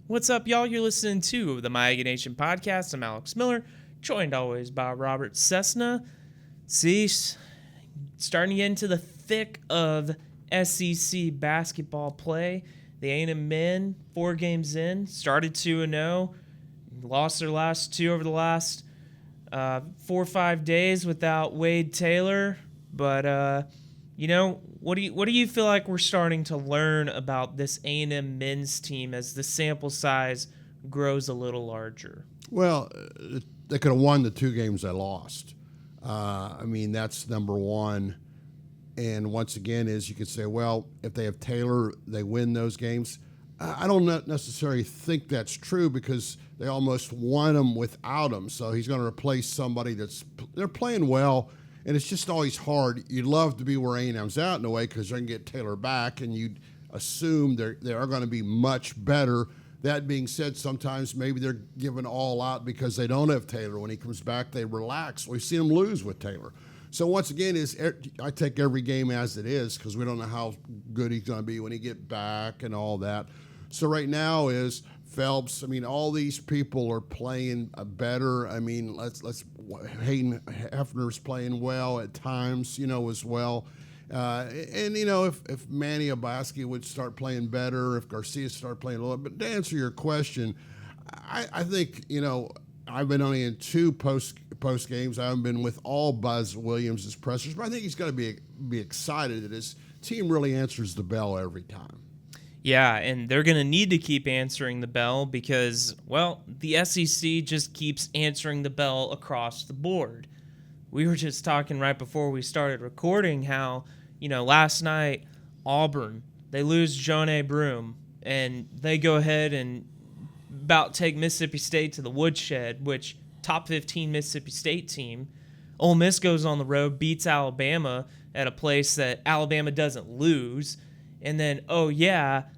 What's up, y'all? You're listening to the My Aggie Nation podcast. I'm Alex Miller, joined always by Robert Cessna. See, starting to get into the thick of SEC basketball play. The A&M men, 4 games in, started 2-0, lost their last 2 over the last 4 or 5 days without Wade Taylor. But what do you feel like we're starting to learn about this A&M men's team as the sample size grows a little larger? Well, they could have won the 2 games they lost. That's number one. And once again, is you could say, well, if they have Taylor, they win those games. I don't necessarily think that's true because they almost won them without him. So he's going to replace somebody they're playing well. And it's just always hard. You'd love to be where A&M's out in a way because they're going to get Taylor back, and you'd assume they are going to be much better. That being said, sometimes maybe they're giving all out because they don't have Taylor. When he comes back, they relax. We've seen them lose with Taylor. So once again, I take every game as it is because we don't know how good he's going to be when he get back and all that. So right now is Phelps. All these people are playing better. Hayden Hefner's playing well at times, as well. If Manny Obaski would start playing better, if Garcia start playing a little bit. But to answer your question, I think, I've been only in 2 post games. I haven't been with all Buzz Williams' pressers, but I think he's got to be excited that his team really answers the bell every time. Yeah, and they're going to need to keep answering the bell because, well, the SEC just keeps answering the bell across the board. We were just talking right before we started recording how, last night, Auburn, they lose John Broome, and they go ahead and about take Mississippi State to the woodshed, which top 15 Mississippi State team. Ole Miss goes on the road, beats Alabama at a place that Alabama doesn't lose. And then,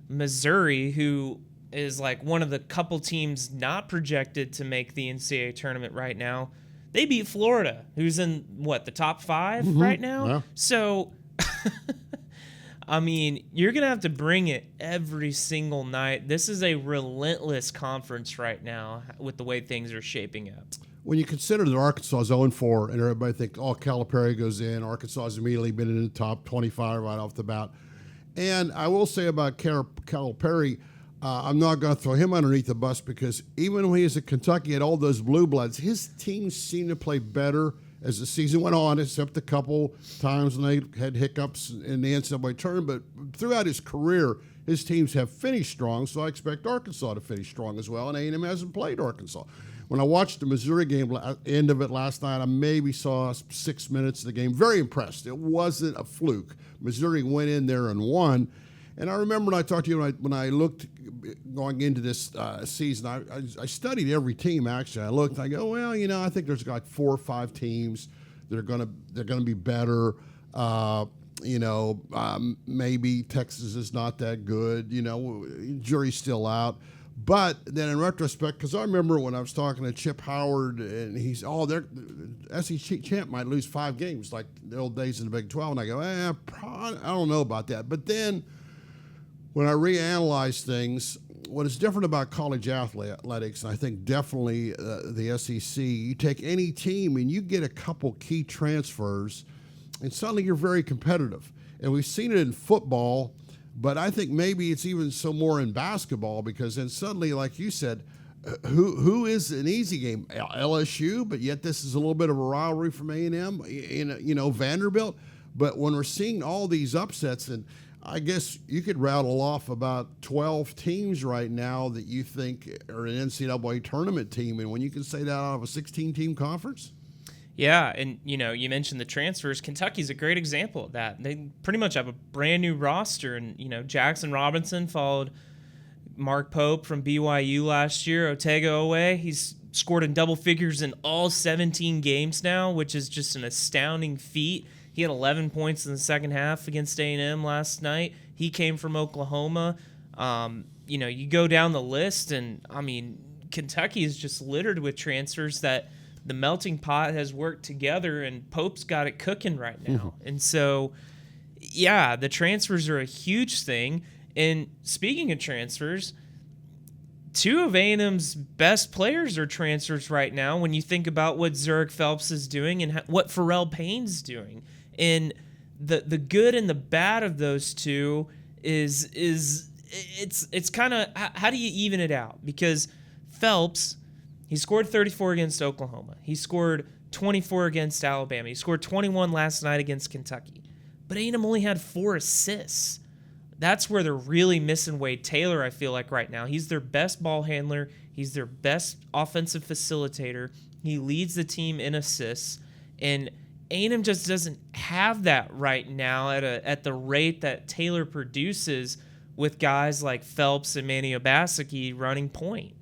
Missouri, who is like one of the couple teams not projected to make the NCAA tournament right now, they beat Florida, who's in, the top 5 right now? Yeah. So, you're going to have to bring it every single night. This is a relentless conference right now with the way things are shaping up. When you consider that Arkansas is 0-4, and everybody thinks, Calipari goes in, Arkansas has immediately been in the top 25 right off the bat. And I will say about Calipari, I'm not going to throw him underneath the bus because even when he was at Kentucky had all those blue bloods, his teams seemed to play better as the season went on, except a couple times when they had hiccups in the NCAA tournament. But throughout his career, his teams have finished strong, so I expect Arkansas to finish strong as well, and A&M hasn't played Arkansas. When I watched the Missouri game, end of it last night, I maybe saw 6 minutes of the game. Very impressed. It wasn't a fluke. Missouri went in there and won. And I remember when I talked to you, when I looked going into this season, I studied every team, actually. I looked and I go, I think there's like 4 or 5 teams that are gonna be better. Maybe Texas is not that good. Jury's still out. But then in retrospect, because I remember when I was talking to Chip Howard, and he's, the SEC champ might lose 5 games like the old days in the Big 12. And I go, I don't know about that. But then when I reanalyze things, what is different about college athletics, and I think definitely the SEC, you take any team and you get a couple key transfers, and suddenly you're very competitive. And we've seen it in football, but I think maybe it's even so more in basketball because then suddenly, like you said, who is an easy game? LSU, but yet this is a little bit of a rivalry from A&M, Vanderbilt. But when we're seeing all these upsets, and I guess you could rattle off about 12 teams right now that you think are an NCAA tournament team, and when you can say that out of a 16-team conference? Yeah, and you mentioned the transfers. Kentucky's a great example of that. They pretty much have a brand new roster, and Jackson Robinson followed Mark Pope from BYU last year. Otega Oweh, he's scored in double figures in all 17 games now, which is just an astounding feat. He had 11 points in the second half against A&M last night. He came from Oklahoma. You go down the list, and Kentucky is just littered with transfers that the melting pot has worked together, and Pope's got it cooking right now. And so, the transfers are a huge thing. And speaking of transfers, two of A&M's best players are transfers right now when you think about what Zurich Phelps is doing and what Pharrell Payne's doing. And the good and the bad of those two is it's kind of, how do you even it out? Because Phelps, he scored 34 against Oklahoma. He scored 24 against Alabama. He scored 21 last night against Kentucky. But A&M only had 4 assists. That's where they're really missing Wade Taylor, I feel like, right now. He's their best ball handler. He's their best offensive facilitator. He leads the team in assists. And A&M just doesn't have that right now at the rate that Taylor produces with guys like Phelps and Manny Obaseki running point.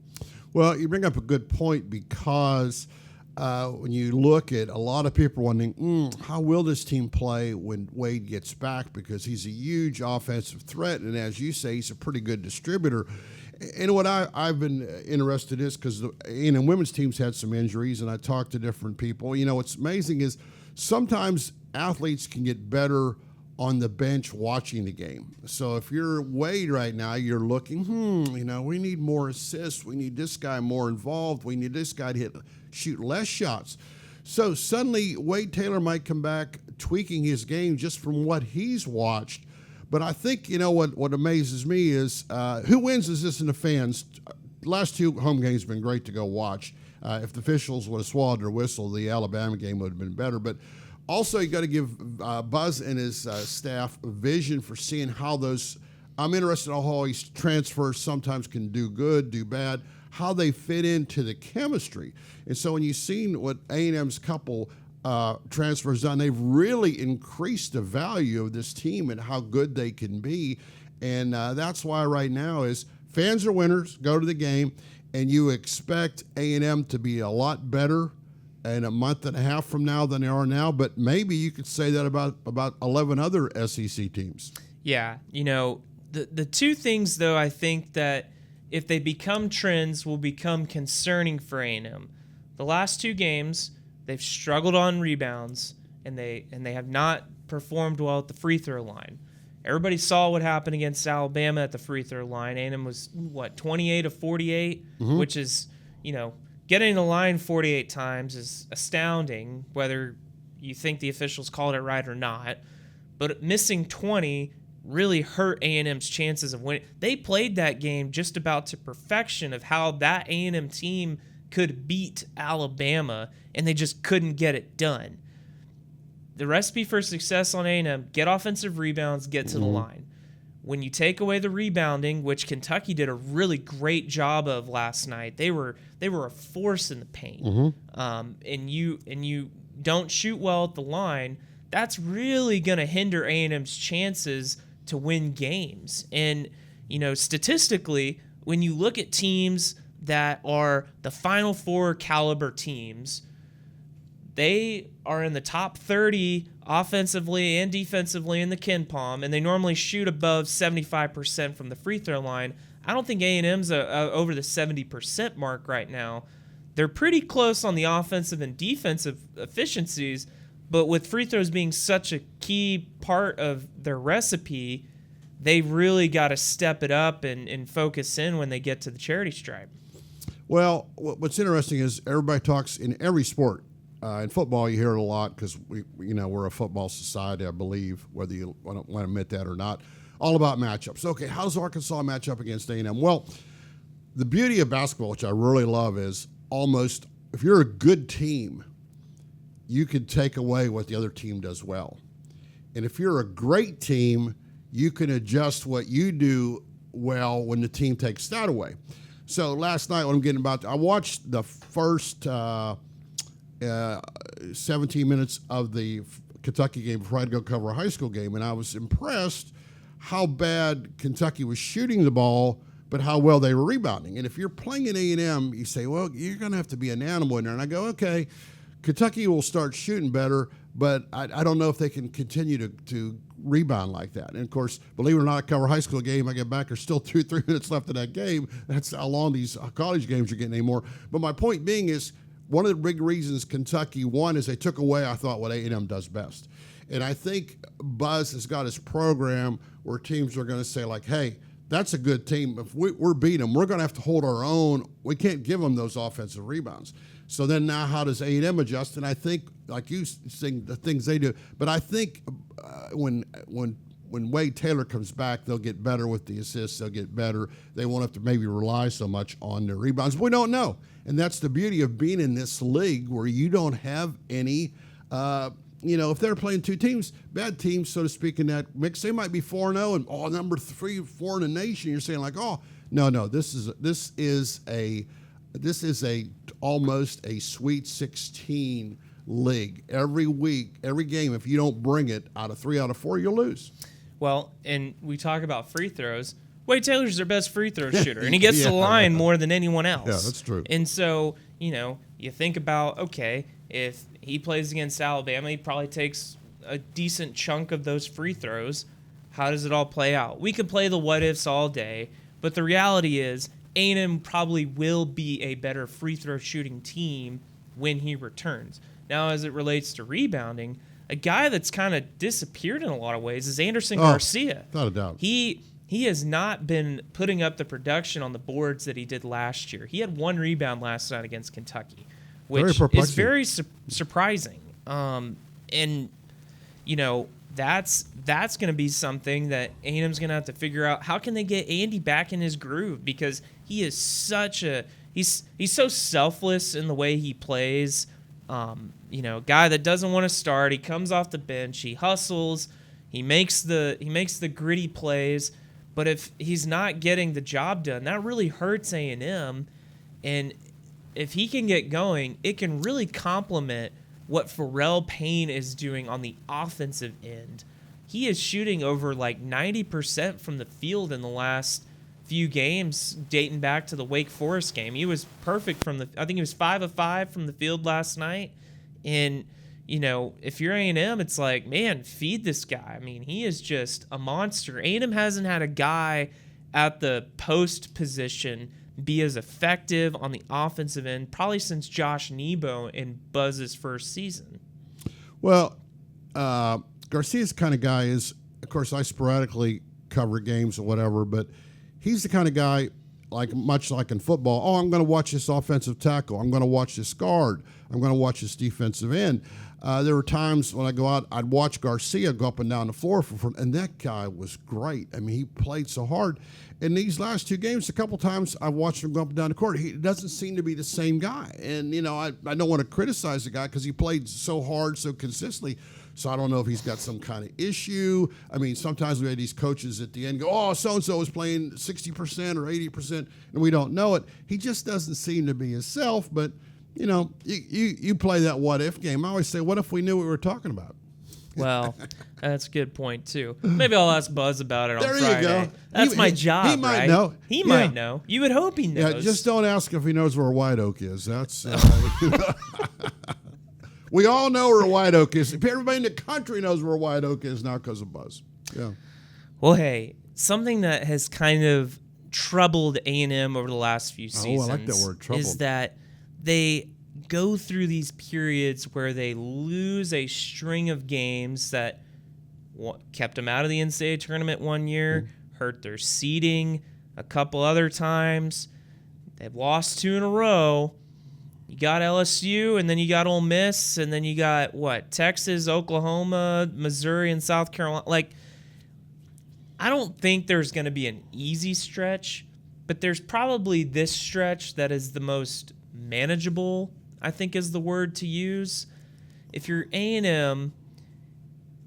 Well, you bring up a good point because when you look at a lot of people wondering, how will this team play when Wade gets back? Because he's a huge offensive threat, and as you say, he's a pretty good distributor. And what I've been interested in is because the women's teams had some injuries, and I talked to different people. You know, what's amazing is sometimes athletes can get better on the bench watching the game. So if you're Wade right now, you're looking, we need more assists. We need this guy more involved. We need this guy to shoot less shots. So suddenly Wade Taylor might come back tweaking his game just from what he's watched. But I think, what amazes me is who wins is this in the fans. Last 2 home games have been great to go watch. If the officials would have swallowed their whistle, the Alabama game would have been better. But also, you got to give Buzz and his staff a vision for seeing how those. I'm interested in how these transfers sometimes can do good, do bad, how they fit into the chemistry. And so when you've seen what A&M's couple transfers done, they've really increased the value of this team and how good they can be. And that's why right now is fans are winners, go to the game, and you expect A&M to be a lot better in a month and a half from now than they are now, but maybe you could say that about 11 other SEC teams. Yeah, the two things, though, I think that if they become trends will become concerning for A&M. The last 2 games, they've struggled on rebounds, and they have not performed well at the free throw line. Everybody saw what happened against Alabama at the free throw line. A&M was, 28 of 48, which is, getting the line 48 times is astounding, whether you think the officials called it right or not. But missing 20 really hurt A&M's chances of winning. They played that game just about to perfection of how that A&M team could beat Alabama, and they just couldn't get it done. The recipe for success on A&M, get offensive rebounds, get to the line. When you take away the rebounding, which Kentucky did a really great job of last night, they were a force in the paint. And you don't shoot well at the line, that's really going to hinder A&M's chances to win games. And statistically, when you look at teams that are the Final Four caliber teams, they are in the top 30 offensively and defensively in the KenPom, and they normally shoot above 75% from the free throw line. I don't think A&M's over the 70% mark right now. They're pretty close on the offensive and defensive efficiencies, but with free throws being such a key part of their recipe, they really got to step it up and focus in when they get to the charity stripe. Well, what's interesting is everybody talks in every sport. In football, you hear it a lot because we're a football society, I believe, whether you want to admit that or not. All about matchups. Okay, how does Arkansas match up against A&M? Well, the beauty of basketball, which I really love, is almost if you're a good team, you can take away what the other team does well. And if you're a great team, you can adjust what you do well when the team takes that away. So last night, what I'm getting about, I watched the first 17 minutes of the Kentucky game before I had to go cover a high school game, and I was impressed how bad Kentucky was shooting the ball, but how well they were rebounding. And if you're playing at A&M, you say, well, you're going to have to be an animal in there. And I go, okay, Kentucky will start shooting better, but I don't know if they can continue to rebound like that. And, of course, believe it or not, I cover a high school game. I get back, there's still 2-3 minutes left of that game. That's how long these college games are getting anymore. But my point being is, one of the big reasons Kentucky won is they took away, I thought, what A&M does best. And I think Buzz has got his program where teams are going to say, like, hey, that's a good team. If we're beating them, we're going to have to hold our own. We can't give them those offensive rebounds. So then now how does A&M adjust? And I think, like you saying, the things they do. But I think when Wade Taylor comes back, they'll get better with the assists. They'll get better. They won't have to maybe rely so much on their rebounds. We don't know. And that's the beauty of being in this league where you don't have any if they're playing two teams, bad teams, so to speak, in that mix, they might be 4-0 and number 3, 4 in the nation. You're saying like, no, this is a almost a Sweet 16 league. Every week, every game, if you don't bring it out of 3 out of 4, you'll lose. Well, and we talk about free throws. Wade Taylor's their best free throw shooter, and he gets to the line more than anyone else. Yeah, that's true. And so, you think about, okay, if he plays against Alabama, he probably takes a decent chunk of those free throws. How does it all play out? We could play the what-ifs all day, but the reality is A&M probably will be a better free throw shooting team when he returns. Now, as it relates to rebounding, a guy that's kind of disappeared in a lot of ways is Anderson Garcia. Without a doubt. He has not been putting up the production on the boards that he did last year. He had 1 rebound last night against Kentucky, which is very surprising. And that's going to be something that A&M's going to have to figure out. How can they get Andy back in his groove? Because he is he's so selfless in the way he plays. Guy that doesn't want to start. He comes off the bench. He hustles. He makes the gritty plays. But if he's not getting the job done, that really hurts A&M. And if he can get going, it can really complement what Pharrell Payne is doing on the offensive end. He is shooting over like 90% from the field in the last few games, dating back to the Wake Forest game. He was perfect I think he was 5 of 5 from the field last night. And if you're A&M, it's like, man, feed this guy. I mean, he is just a monster. A&M hasn't had a guy at the post position be as effective on the offensive end probably since Josh Nebo in Buzz's first season. Well, Garcia's the kind of guy is, of course, I sporadically cover games or whatever, but he's the kind of guy, much like in football, I'm going to watch this offensive tackle. I'm going to watch this guard. I'm going to watch this defensive end. There were times when I go out, I'd watch Garcia go up and down the floor, and that guy was great. I mean, he played so hard. In these last 2 games, a couple times I watched him go up and down the court. He doesn't seem to be the same guy. And, I don't want to criticize the guy because he played so hard, so consistently. So I don't know if he's got some kind of issue. I mean, sometimes we had these coaches at the end go, so-and-so is playing 60% or 80%, and we don't know it. He just doesn't seem to be himself. But, you play that what-if game. I always say, what if we knew what we were talking about? Well, that's a good point, too. Maybe I'll ask Buzz about it on Friday. There you go. That's my job, He might right? know. He might know. You would hope he knows. Yeah, just don't ask if he knows where White Oak is. That's we all know where White Oak is. Everybody in the country knows where White Oak is now because of Buzz. Yeah. Well, hey, something that has kind of troubled A&M over the last few seasons I like that word, troubled. Is that they go through these periods where they lose a string of games that kept them out of the NCAA tournament one year, hurt their seeding a couple other times. They've lost 2 in a row. You got LSU, and then you got Ole Miss, and then you got, Texas, Oklahoma, Missouri, and South Carolina. I don't think there's going to be an easy stretch, but there's probably this stretch that is the most manageable, I think is the word to use. If you're A&M,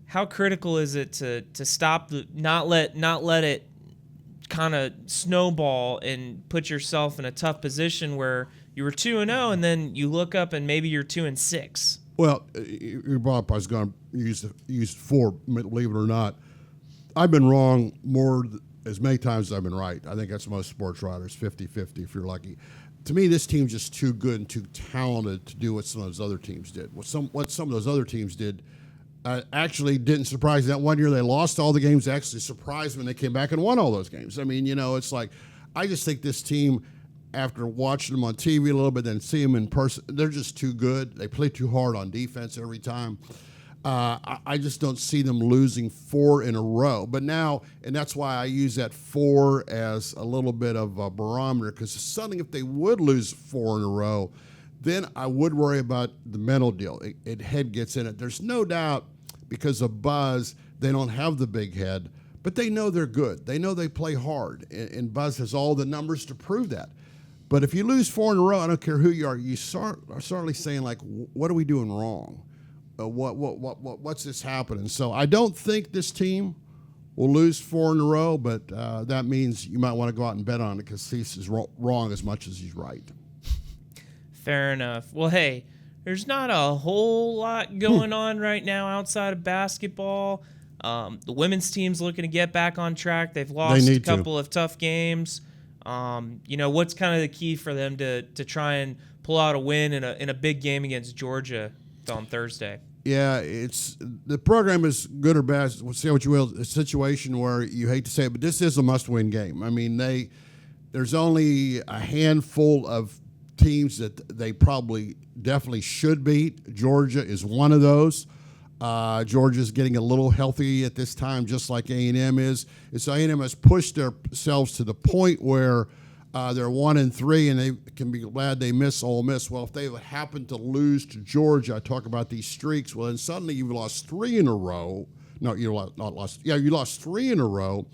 how critical is it to stop not let it kind of snowball and put yourself in a tough position where you were 2-0 and then you look up and maybe you're 2-6? Well, you brought up I was going to use 4, believe it or not. I've been wrong as many times as I've been right. I think that's most sports writers, 50-50 if you're lucky. To me, this team's just too good and too talented to do what some of those other teams did. What some of those other teams did actually didn't surprise me. That one year they lost all the games. Actually surprised when they came back and won all those games. I mean, it's like I just think this team, after watching them on TV a little bit, then see them in person, they're just too good. They play too hard on defense every time. I just don't see them losing 4 in a row. But now, and that's why I use that 4 as a little bit of a barometer, because suddenly if they would lose 4 in a row, then I would worry about the mental deal. Head gets in it. There's no doubt because of Buzz, they don't have the big head, but they know they're good. They know they play hard, and Buzz has all the numbers to prove that. But if you lose 4 in a row, I don't care who you are certainly saying, like, what are we doing wrong? What's this happening? So I don't think this team will lose 4 in a row, but that means you might want to go out and bet on it because Cease is wrong as much as he's right. Fair enough. Well, hey, there's not a whole lot going on right now outside of basketball. The women's team's looking to get back on track. They've lost a couple of tough games. What's kind of the key for them to try and pull out a win in a big game against Georgia on Thursday? Yeah, the program is good or bad. Say what you will. A situation where you hate to say it, but this is a must-win game. I mean, there's only a handful of teams that they probably definitely should beat. Georgia is one of those. Georgia's getting a little healthy at this time, just like A&M is. And so A&M has pushed themselves to the point where they're 1-3, and they can be glad they miss Ole Miss. Well, if they happen to lose to Georgia, I talk about these streaks. Well, then suddenly you've lost 3 in a row. No, you lost 3 in a row,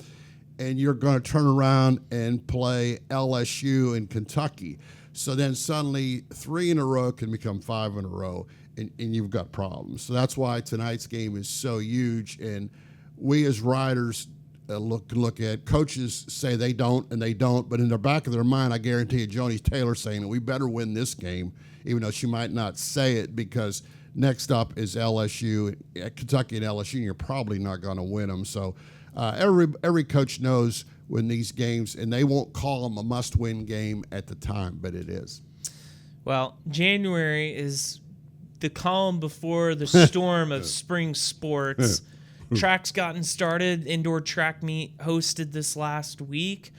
and you're going to turn around and play LSU and Kentucky. So then suddenly 3 in a row can become 5 in a row, and you've got problems. So that's why tonight's game is so huge. And we as writers look at coaches say they don't, and they don't. But in the back of their mind, I guarantee you, Joni Taylor saying that we better win this game, even though she might not say it, because next up is LSU, Kentucky and LSU, and you're probably not going to win them. So every coach knows when these games, and they won't call them a must-win game at the time, but it is. Well, January is the calm before the storm of spring sports. Track's gotten started. Indoor track meet hosted this last week.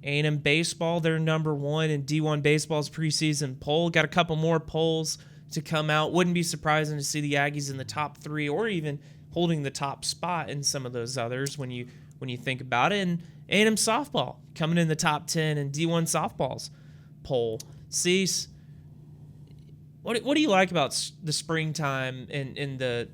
A&M baseball, they're number 1 in D1 baseball's preseason poll. Got a couple more polls to come out. Wouldn't be surprising to see the Aggies in the top 3 or even holding the top spot in some of those others when you think about it. And A&M softball coming in the top 10 in D1 softball's poll. Cease, what do you like about the springtime and the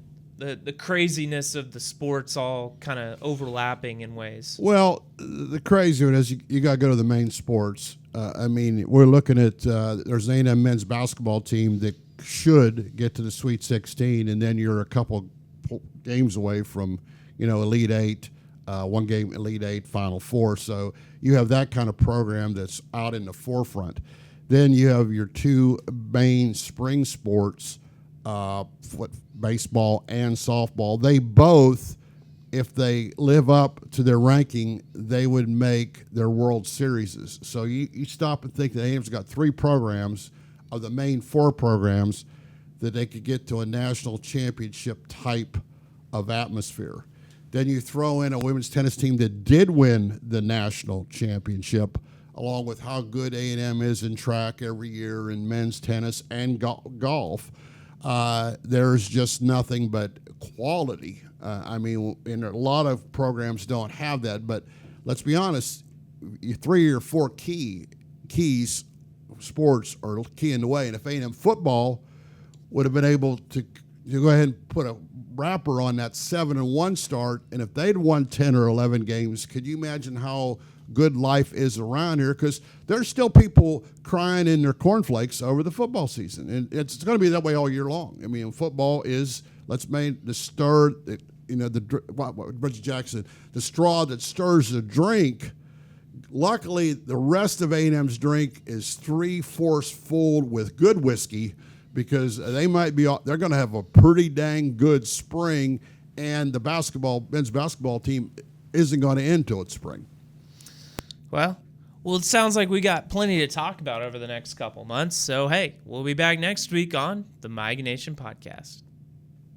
craziness of the sports all kind of overlapping in ways? Well, the crazy one is you got to go to the main sports. We're looking at there's an A&M men's basketball team that should get to the Sweet 16, and then you're a couple games away from, Elite 8, one game Elite 8, Final Four. So you have that kind of program that's out in the forefront. Then you have your 2 main spring sports, baseball and softball. They both, if they live up to their ranking, they would make their World Series. So you stop and think that A&M's got 3 programs of the main 4 programs that they could get to a national championship type of atmosphere. Then you throw in a women's tennis team that did win the national championship, along with how good A&M is in track every year, in men's tennis and golf. There's just nothing but quality. And a lot of programs don't have that. But let's be honest, 3 or 4 keys sports are key in the way. And if A&M football would have been able to go ahead and put a wrapper on that 7-1 start, and if they'd won 10 or 11 games, could you imagine how good life is around here? Because there's still people crying in their cornflakes over the football season, and it's going to be that way all year long. Football is, let's make the stir, Reggie Jackson, the straw that stirs the drink. Luckily, the rest of A&M's drink is 3/4 full with good whiskey, because they're going to have a pretty dang good spring, and the men's basketball team isn't going to end till it's spring. Well, it sounds like we got plenty to talk about over the next couple months. So, hey, we'll be back next week on the My Aggie Nation podcast.